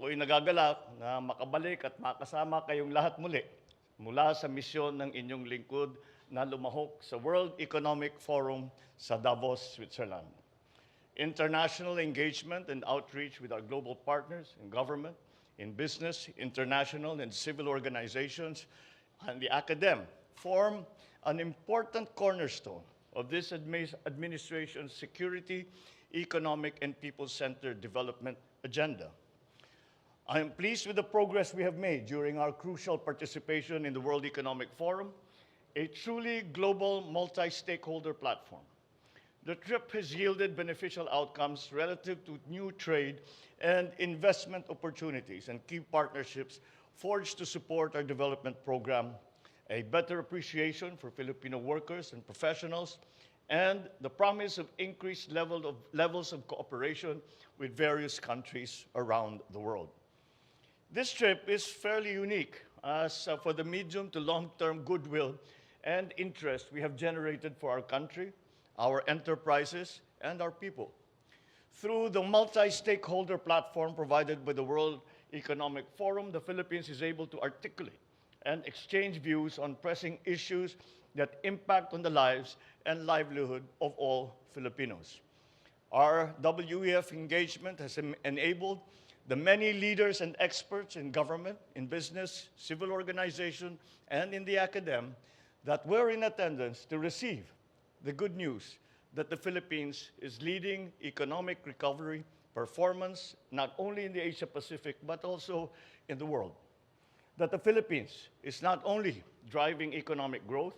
Ako'y nagagalak na makabalik at makasama kayong lahat muli mula sa misyon ng inyong lingkod na lumahok sa World Economic Forum sa Davos, Switzerland. International engagement and outreach with our global partners in government, in business, international and civil organizations, and the academe form an important cornerstone of this administration's security, economic, and people-centered development agenda. I am pleased with the progress we have made during our crucial participation in the World Economic Forum, a truly global multi-stakeholder platform. The trip has yielded beneficial outcomes relative to new trade and investment opportunities and key partnerships forged to support our development program, a better appreciation for Filipino workers and professionals, and the promise of increased levels of cooperation with various countries around the world. This trip is fairly unique as for the medium to long-term goodwill and interest we have generated for our country, our enterprises, and our people. Through the multi-stakeholder platform provided by the World Economic Forum, the Philippines is able to articulate and exchange views on pressing issues that impact on the lives and livelihood of all Filipinos. Our WEF engagement has enabled the many leaders and experts in government, in business, civil organization, and in the academe that were in attendance to receive the good news that the Philippines is leading economic recovery performance, not only in the Asia-Pacific, but also in the world. That the Philippines is not only driving economic growth,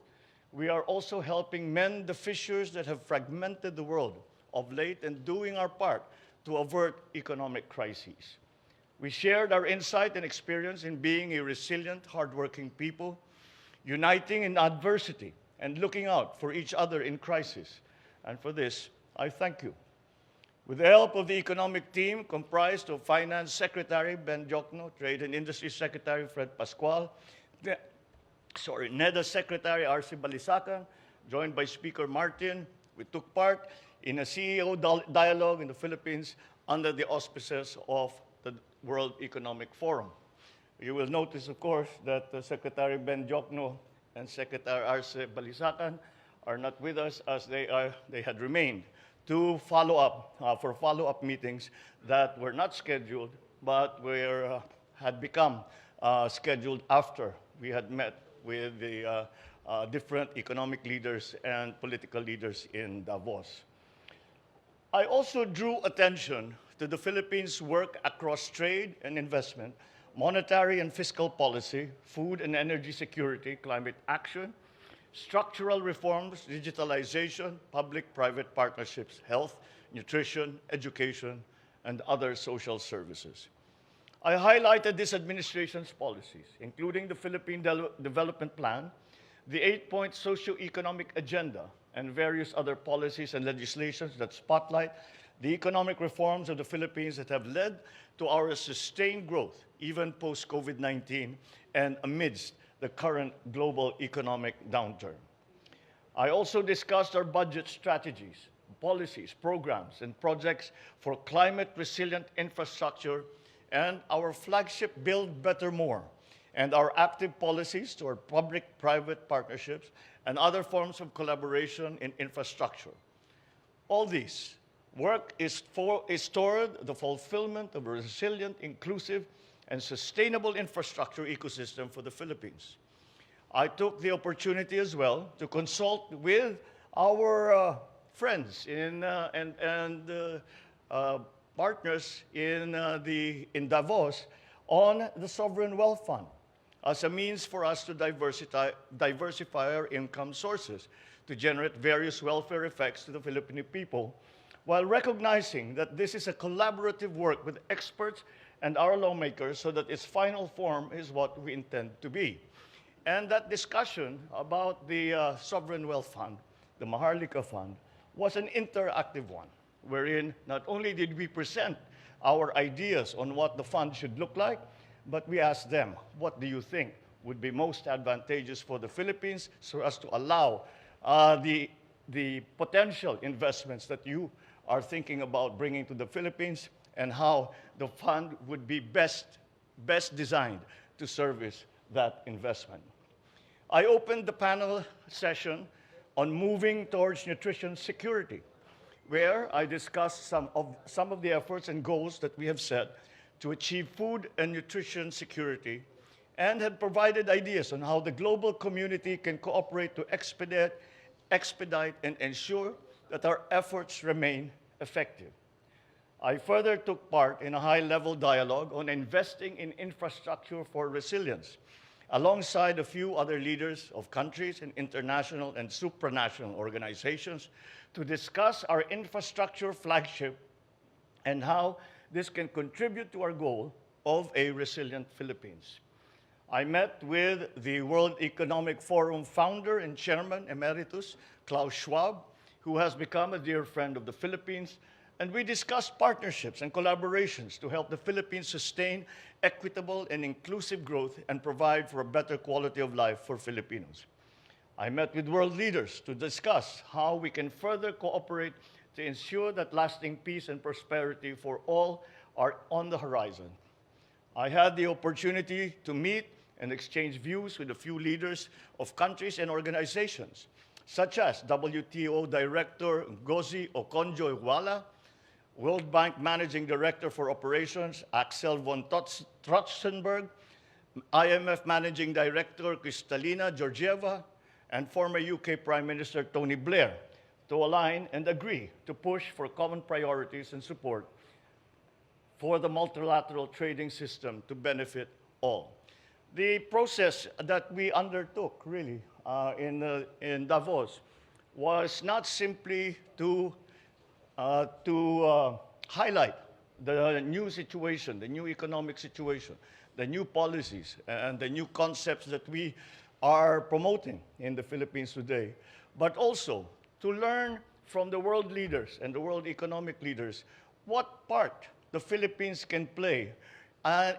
we are also helping mend the fissures that have fragmented the world of late and doing our part to avert economic crises. We shared our insight and experience in being a resilient, hardworking people, uniting in adversity and looking out for each other in crisis. And for this, I thank you. With the help of the economic team comprised of Finance Secretary Ben Jokno, Trade and Industry Secretary Fred Pascual, NEDA Secretary R.C. Balisacan, joined by Speaker Martin, we took part in a CEO dialogue in the Philippines under the auspices of the World Economic Forum. You will notice, of course, that Secretary Ben Jokno and Secretary R.C. Balisacan are not with us as they had remained to follow up, for follow-up meetings that were not scheduled, but had become scheduled after we had met with the different economic leaders and political leaders in Davos. I also drew attention to the Philippines' work across trade and investment, monetary and fiscal policy, food and energy security, climate action, structural reforms, digitalization, public-private partnerships, health, nutrition, education, and other social services. I highlighted this administration's policies, including the Philippine Development Plan, the 8-point socio-economic agenda, and various other policies and legislations that spotlight the economic reforms of the Philippines that have led to our sustained growth, even post-COVID-19 and amidst the current global economic downturn. I also discussed our budget strategies, policies, programs, and projects for climate-resilient infrastructure and our flagship Build Better More, and our active policies toward public-private partnerships and other forms of collaboration in infrastructure. All these work is toward the fulfillment of a resilient, inclusive, and sustainable infrastructure ecosystem for the Philippines. I took the opportunity as well to consult with our friends and partners in Davos on the Sovereign Wealth Fund as a means for us to diversify our income sources to generate various welfare effects to the Filipino people, while recognizing that this is a collaborative work with experts and our lawmakers so that its final form is what we intend to be. And that discussion about the Sovereign Wealth Fund, the Maharlika Fund, was an interactive one, wherein not only did we present our ideas on what the fund should look like, but we asked them, what do you think would be most advantageous for the Philippines so as to allow the potential investments that you are thinking about bringing to the Philippines and how the fund would be best designed to service that investment. I opened the panel session on moving towards nutrition security, where I discussed some of the efforts and goals that we have set to achieve food and nutrition security, and had provided ideas on how the global community can cooperate to expedite and ensure that our efforts remain effective. I further took part in a high-level dialogue on investing in infrastructure for resilience, alongside a few other leaders of countries and international and supranational organizations to discuss our infrastructure flagship and how this can contribute to our goal of a resilient Philippines. I met with the World Economic Forum founder and chairman emeritus, Klaus Schwab, who has become a dear friend of the Philippines, and we discussed partnerships and collaborations to help the Philippines sustain equitable and inclusive growth and provide for a better quality of life for Filipinos. I met with world leaders to discuss how we can further cooperate to ensure that lasting peace and prosperity for all are on the horizon. I had the opportunity to meet and exchange views with a few leaders of countries and organizations, such as WTO Director Ngozi Okonjo-Iweala, World Bank Managing Director for Operations Axel von Trotzenberg, IMF Managing Director Kristalina Georgieva, and former UK Prime Minister Tony Blair, to align and agree to push for common priorities and support for the multilateral trading system to benefit all. The process that we undertook, really, in Davos was not simply to highlight the new situation, the new economic situation, the new policies, and the new concepts that we are promoting in the Philippines today, but also to learn from the world leaders and the world economic leaders what part the Philippines can play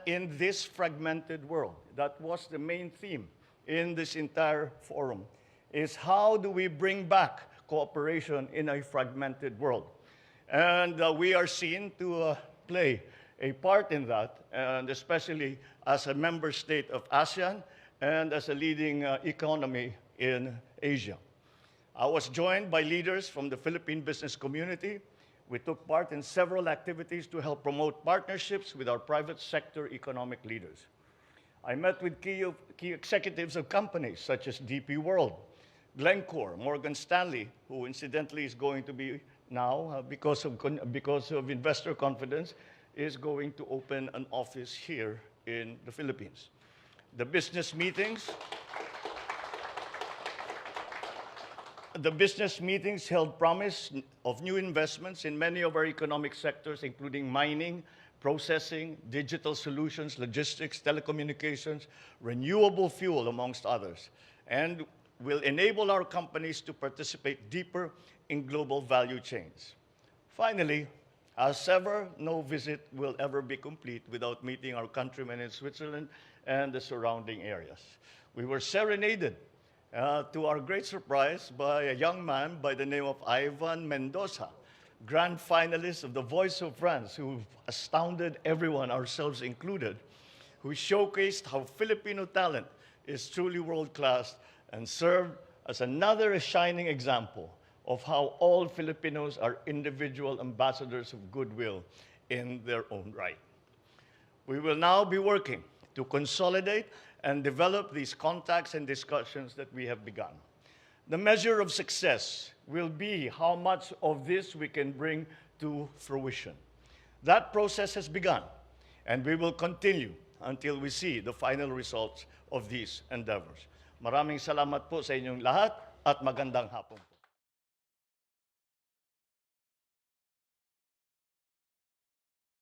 in this fragmented world. That was the main theme in this entire forum, is how do we bring back cooperation in a fragmented world? And we are seen to play a part in that, and especially as a member state of ASEAN and as a leading economy in Asia. I was joined by leaders from the Philippine business community. We took part in several activities to help promote partnerships with our private sector economic leaders. I met with key executives of companies such as DP World, Glencore, Morgan Stanley, who incidentally is going to be now, because of investor confidence, is going to open an office here in the Philippines. The business meetings held promise of new investments in many of our economic sectors, including mining, processing, digital solutions, logistics, telecommunications, renewable fuel, amongst others, and will enable our companies to participate deeper in global value chains. Finally, as ever, no visit will ever be complete without meeting our countrymen in Switzerland and the surrounding areas. We were serenaded, to our great surprise, by a young man by the name of Ivan Mendoza, grand finalist of The Voice of France, who astounded everyone, ourselves included, who showcased how Filipino talent is truly world-class and served as another shining example of how all Filipinos are individual ambassadors of goodwill in their own right. We will now be working to consolidate and develop these contacts and discussions that we have begun. The measure of success will be how much of this we can bring to fruition. That process has begun, and we will continue until we see the final results of these endeavors. Maraming salamat po sa inyong lahat at magandang hapon po.